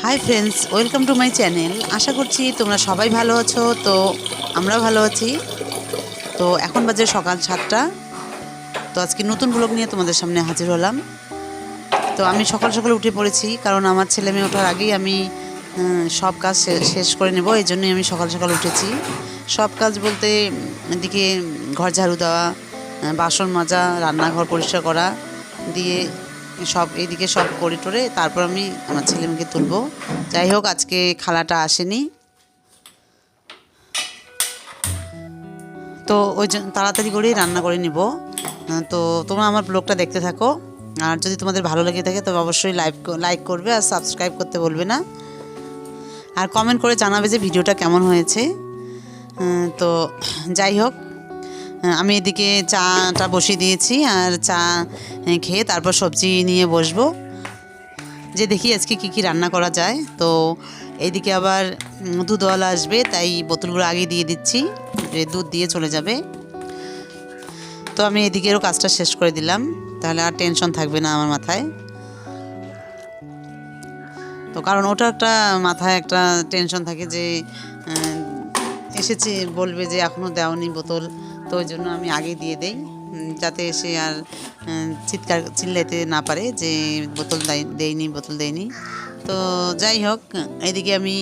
High friends, welcome to my channel. আশা করছি তোমরা সবাই ভালো আছো। তো আমরাও ভালো আছি। তো এখন বাজে সকাল 7টা। তো আজকে নতুন ব্লগ নিয়ে তোমাদের সামনে হাজির হলাম। তো আমি সকাল সকাল উঠে পড়েছি, কারণ আমার ছেলে মেয়ে ওঠার আগেই আমি সব কাজ শেষ করে নেব। এই জন্যই আমি সকাল সকাল উঠেছি। সব কাজ বলতে এদিকে ঘর ঝাড়ু দেওয়া, বাসন মাজা, রান্নাঘর পরিষ্কার করা দিয়ে সব এইদিকে সব করে টোরে তারপর আমি আমার ছেলে মেয়েকে তুলবো। যাই হোক, আজকে খালাটা আসেনি, তো ওই জন্য তাড়াতাড়ি করেই রান্না করে নিব। তো তোমরা আমার ব্লগটা দেখতে থাকো, আর যদি তোমাদের ভালো লেগে থাকে তবে অবশ্যই লাইক করবে আর সাবস্ক্রাইব করতে বলবে না, আর কমেন্ট করে জানাবে যে ভিডিওটা কেমন হয়েছে। তো যাই হোক, আমি এদিকে চাটা বসিয়ে দিয়েছি, আর চা খেয়ে তারপর সবজি নিয়ে বসবো, যে দেখি আজকে কি কি রান্না করা যায়। তো এইদিকে আবার দুধওয়ালা আসবে, তাই বোতলগুলো আগে দিয়ে দিচ্ছি, যে দুধ দিয়ে চলে যাবে। তো আমি এদিকেরও কাজটা শেষ করে দিলাম, তাহলে আর টেনশন থাকবে না আমার মাথায়। তো কারণ ওটা একটা মাথায় একটা টেনশন থাকে যে এসেছে বলবে যে এখনও দেওনি বোতল, তো ওই জন্য আমি আগে দিয়ে দেই, যাতে এসে আর চিল্লাইতে না পারে যে বোতল দেয়নি। তো যাই হোক, এদিকে আমি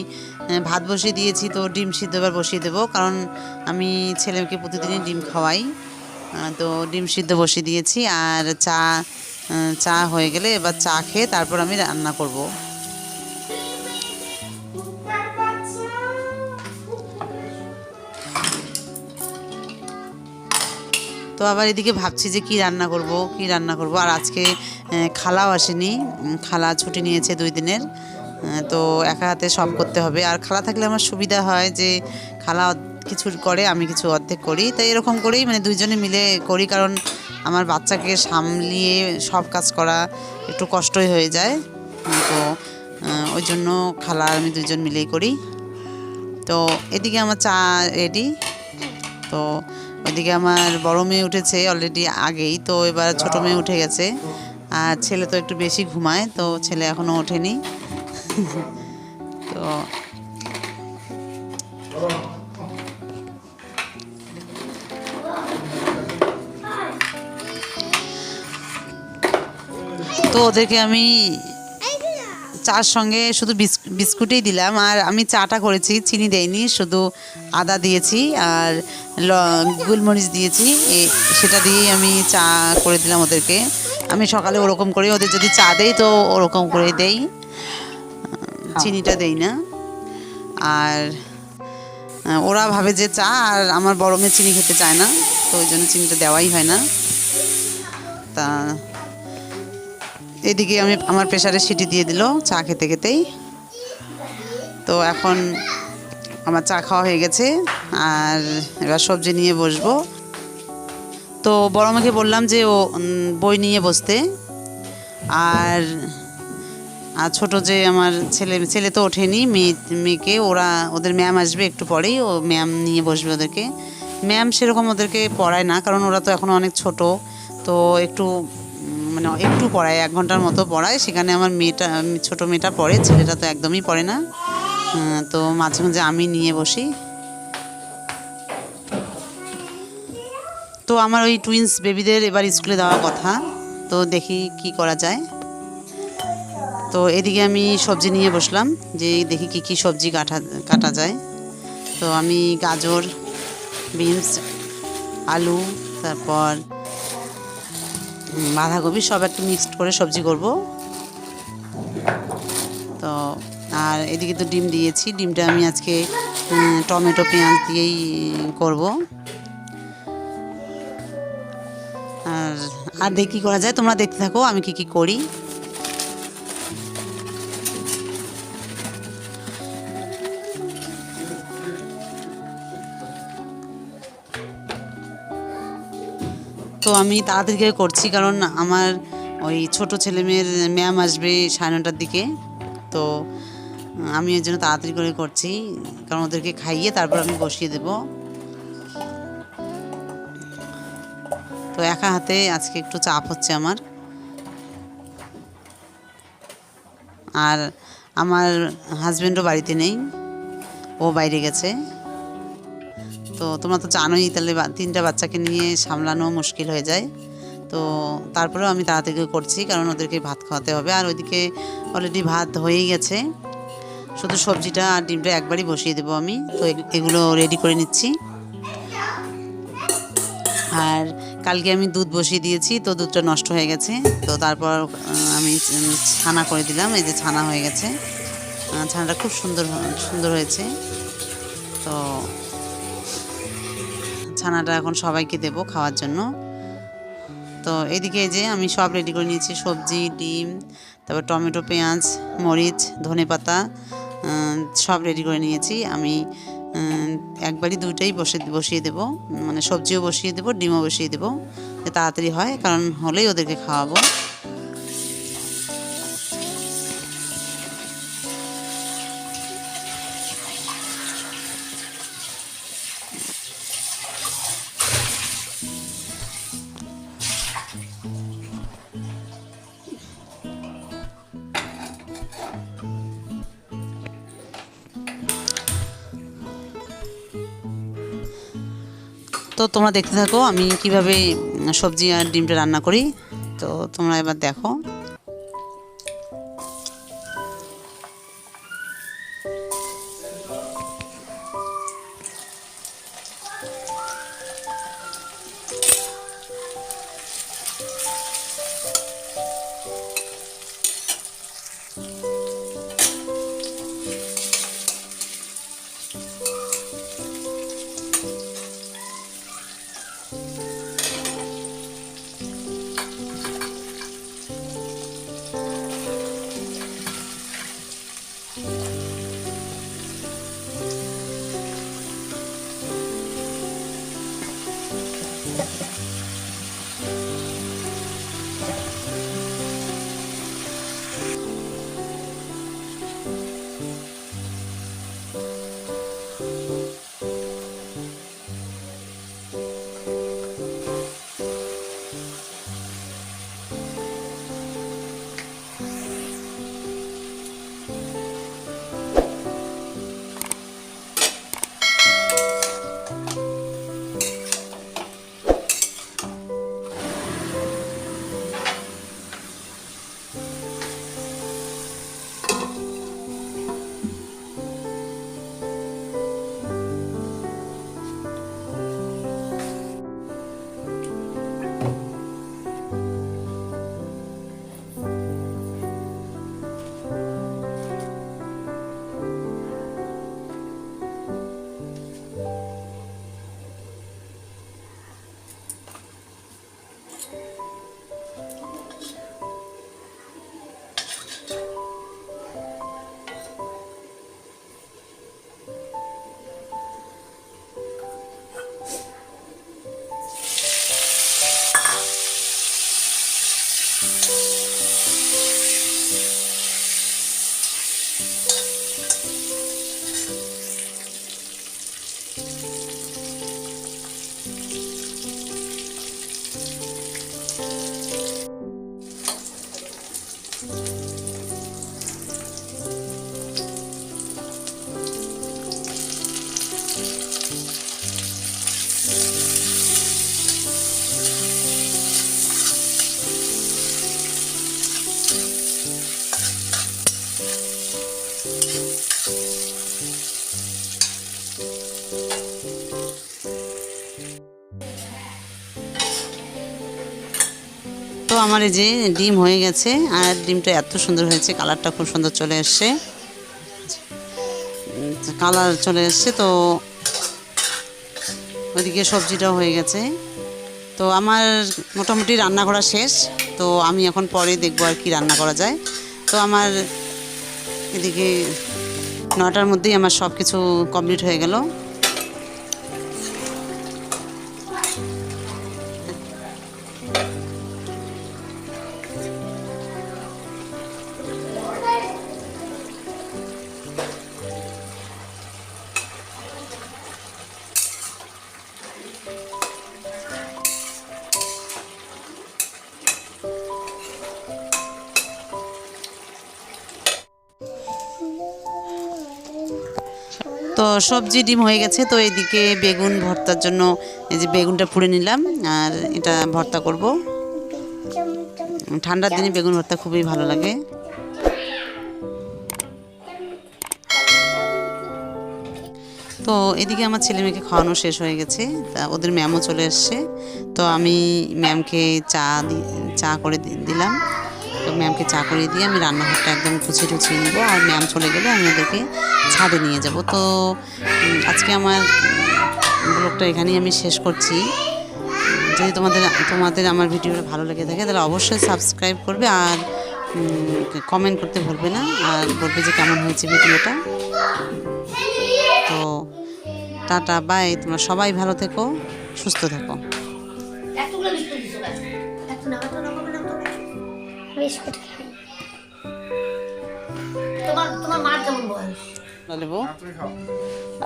ভাত বসিয়ে দিয়েছি। তো ডিম সিদ্ধ এবার বসিয়ে দেবো, কারণ আমি ছেলেকে প্রতিদিনই ডিম খাওয়াই। তো ডিম সিদ্ধ বসিয়ে দিয়েছি, আর চা হয়ে গেলে এবার চা খেয়ে তারপর আমি রান্না করব। তো আবার এদিকে ভাবছি যে কি রান্না করব। আর আজকে খালাও আসেনি, খালা ছুটি নিয়েছে 2 দিনের। তো একা হাতে সব করতে হবে, আর খালা থাকলে আমার সুবিধা হয় যে খালা কিছু করে, আমি কিছু অর্ধেক করি। তাই এরকম করেই মানে দুইজনে মিলে করি, কারণ আমার বাচ্চাকে সামলিয়ে সব কাজ করা একটু কষ্টই হয়ে যায়। তো ওই জন্য খালা আর আমি দুইজন মিলেই করি। তো এদিকে আমার চা রেডি। তো ওইদিকে আমার বড় মেয়ে উঠেছে অলরেডি আগেই, তো এবার ছোট মেয়ে উঠে গেছে, আর ছেলে তো একটু বেশি ঘুমায়, তো ছেলে এখনও ওঠেনি। তো তো ওদেরকে আমি চার সঙ্গে শুধু বিস্কুটেই দিলাম, আর আমি চাটা করেছি, চিনি দেইনি, শুধু আদা দিয়েছি আর গোলমরিচ দিয়েছি, সেটা দিয়েই আমি চা করে দিলাম ওদেরকে। আমি সকালে ওরকম করে ওদের যদি চা দেই তো ওরকম করে দেই, চিনিটা দেই না। আর ওরা ভাবে যে চা, আর আমার বড় মেয়ে চিনি খেতে চায় না, তো ওই জন্য চিনিটা দেওয়াই হয় না। তা এদিকে আমি আমার প্রেসারে সিটি দিয়ে দিল চা খেতে খেতেই। তো এখন আমার চা খাওয়া হয়ে গেছে, আর এবার সবজি নিয়ে বসবো। তো বড় মেয়েকে বললাম যে ও বই নিয়ে বসতে, আর ছোটো যে আমার ছেলে তো ওঠেনি, মেয়েকে ওদের ম্যাম আসবে একটু পরেই, ও ম্যাম নিয়ে বসবে ওদেরকে। ম্যাম সেরকম ওদেরকে পড়ায় না, কারণ ওরা তো এখনও অনেক ছোট। তো একটু মানে একটু পড়ায়, 1 ঘন্টার মতো পড়ায়, সেখানে আমার ছোটো মেয়েটা পড়ে, ছেলেটা তো একদমই পড়ে না। তো মাঝে মাঝে আমি নিয়ে বসি। তো আমার ওই টুইন্স বেবিদের এবার স্কুলে দেওয়ার কথা, তো দেখি কি করা যায়। তো এদিকে আমি সবজি নিয়ে বসলাম, যে দেখি কি কি সবজি কাটা যায়। তো আমি গাজর, বিনস, আলু, তারপর বাঁধাকপি সব একটু মিক্সড করে সবজি করব। তো আর এদিকে তো ডিম দিয়েছি, ডিমটা আমি আজকে টমেটো পেঁয়াজ দিয়েই করব। আর দেখি কী করা যায়, তোমরা দেখতে থাকো আমি কি করি। তো আমি তাড়াতাড়ি করে করছি, কারণ আমার ওই ছোটো ছেলেমেয়ের ম্যাম আসবে 9:30টার দিকে। তো আমি এর জন্য তাড়াতাড়ি করে করছি, কারণ ওদেরকে খাইয়ে তারপর আমি বসিয়ে দেব। তো একা হাতে আজকে একটু চাপ হচ্ছে আমার। আর আমার হাজব্যান্ডও বাড়িতে নেই, ও বাইরে গেছে। তো তোমরা তো জানোই, তাহলে 3টা বাচ্চাকে নিয়ে সামলানো মুশকিল হয়ে যায়। তো তারপরেও আমি তাড়াতাড়ি করছি, কারণ ওদেরকে ভাত খাওয়াতে হবে। আর ওইদিকে অলরেডি ভাত হয়েই গেছে, শুধু সবজিটা আর ডিমটা একবারই বসিয়ে দেবো আমি। তো এগুলো রেডি করে নিচ্ছি। আর কালকে আমি দুধ বসিয়ে দিয়েছি, তো দুধটা নষ্ট হয়ে গেছে। তো তারপর আমি ছানা করে দিলাম। এই যে ছানা হয়ে গেছে, ছানাটা খুব সুন্দর হয়েছে। তো ছানাটা এখন সবাইকে দেবো খাওয়ার জন্য। তো এদিকে যে আমি সব রেডি করে নিয়েছি, সবজি, ডিম, তারপর টমেটো, পেঁয়াজ, মরিচ, ধনেপাতা সব রেডি করে নিয়েছি। আমি একবারই দুইটাই বসিয়ে দেবো, মানে সবজিও বসিয়ে দেবো, ডিমও বসিয়ে দেবো, তাড়াতাড়ি হয়, কারণ হলেই ওদেরকে খাওয়াবো। তো তোমরা দেখতে থাকো আমি কিভাবে সবজি আর ডিমটা রান্না করি। তো তোমরা এবার দেখো। তো আমার এই যে ডিম হয়ে গেছে, আর ডিমটা এত সুন্দর হয়েছে, কালারটা খুব সুন্দর চলে এসছে, কালার চলে এসছে। তো ওইদিকে সবজিটাও হয়ে গেছে। তো আমার মোটামুটি রান্না করা শেষ। তো আমি এখন পরে দেখবো আর কি রান্না করা যায়। তো আমার এদিকে 9টার মধ্যেই আমার সব কিছু কমপ্লিট হয়ে গেল। সবজি ডিম হয়ে গেছে, তো এদিকে বেগুন ভর্তার জন্য এই যে বেগুনটা পুড়ে নিলাম আর এটা ভর্তা করব। ঠান্ডার দিনে বেগুন ভর্তা খুবই ভালো লাগে। তো এদিকে আমার ছেলে মেয়েকে খাওয়ানো শেষ হয়ে গেছে, তা ওদের ম্যামও চলে এসছে। তো আমি ম্যামকে চা করে দিলাম। তো ম্যামকে চা করে দিয়ে আমি রান্নাঘরটা একদম গুছিয়ে টুছিয়ে নেবো, আর ম্যাম চলে গেলে আমি ওদেরকে ছাদে নিয়ে যাব। তো আজকে আমার ব্লগটা এখানেই আমি শেষ করছি। যদি তোমাদের আমার ভিডিওটা ভালো লেগে থাকে তাহলে অবশ্যই সাবস্ক্রাইব করবে আর কমেন্ট করতে ভুলবে না, আর বলবে যে কেমন হয়েছে ভিডিওটা। তো টাটা বাই, তোমরা সবাই ভালো থেকো, সুস্থ থেকো। তোমার মার কেমন বয়স?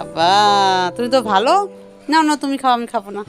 আব্বা তুমি তো ভালো, না না তুমি খাও, আমি খাবো না।